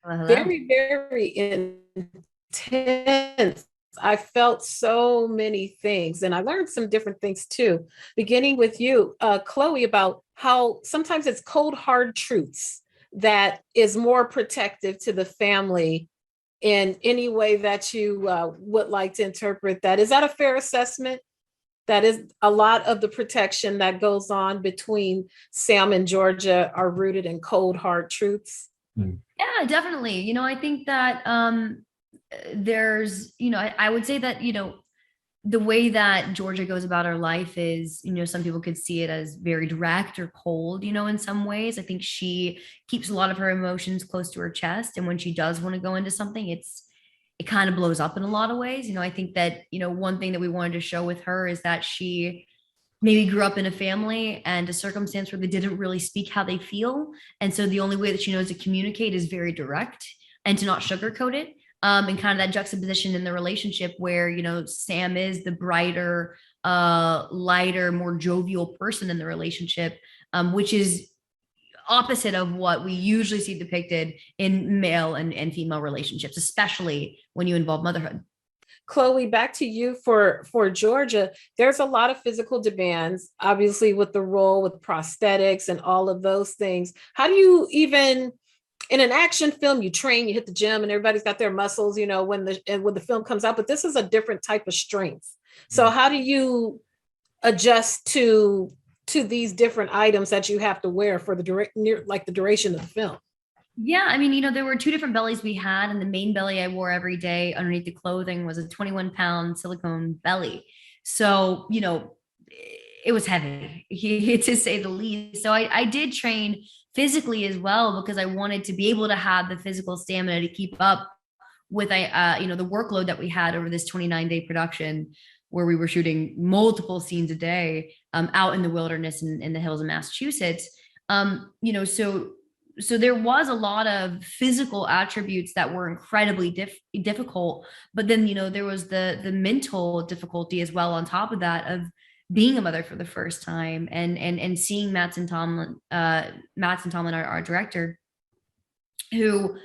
Hello. Very, very intense. I felt so many things and I learned some different things too, beginning with you, Chloe, about how sometimes it's cold, hard truths that is more protective to the family in any way that you would like to interpret that. Is that a fair assessment? That is a lot of the protection that goes on between Sam and Georgia are rooted in cold, hard truths. Mm. Yeah, definitely. I think that there's, I would say that, the way that Georgia goes about her life is, some people could see it as very direct or cold, in some ways. I think she keeps a lot of her emotions close to her chest. And when she does want to go into something, it kind of blows up in a lot of ways. I think that, one thing that we wanted to show with her is that she maybe grew up in a family and a circumstance where they didn't really speak how they feel. And so the only way that she knows to communicate is very direct and to not sugarcoat it. And kind of that juxtaposition in the relationship where, Sam is the brighter, lighter, more jovial person in the relationship, which is opposite of what we usually see depicted in male and female relationships, especially when you involve motherhood. Chloe, back to you for Georgia. There's a lot of physical demands, obviously, with the role with prosthetics and all of those things. How do you even in an action film, you train, you hit the gym, and everybody's got their muscles, when the film comes out, but this is a different type of strength. So how do you adjust to these different items that you have to wear for the duration of the film? Yeah, I mean, there were two different bellies we had, and the main belly I wore every day underneath the clothing was a 21-pound silicone belly. So, it was heavy, to say the least. So I did train physically as well because I wanted to be able to have the physical stamina to keep up with the workload that we had over this 29-day production where we were shooting multiple scenes a day out in the wilderness in the hills of Massachusetts. So there was a lot of physical attributes that were incredibly difficult, but then there was the mental difficulty as well on top of that of being a mother for the first time and seeing Mattson Tomlin, our director, who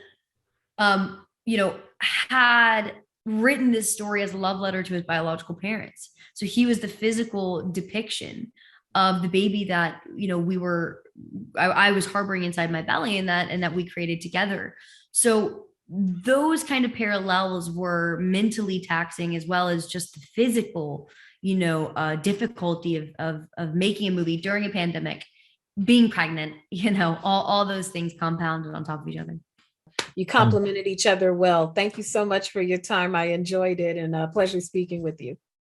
had written this story as a love letter to his biological parents. So he was the physical depiction of the baby that I was harboring inside my belly, and that we created together. So those kind of parallels were mentally taxing as well as just the physical difficulty of making a movie during a pandemic, being pregnant, all those things compounded on top of each other. You complemented each other well. Thank you so much for your time. I enjoyed it, and a pleasure speaking with you.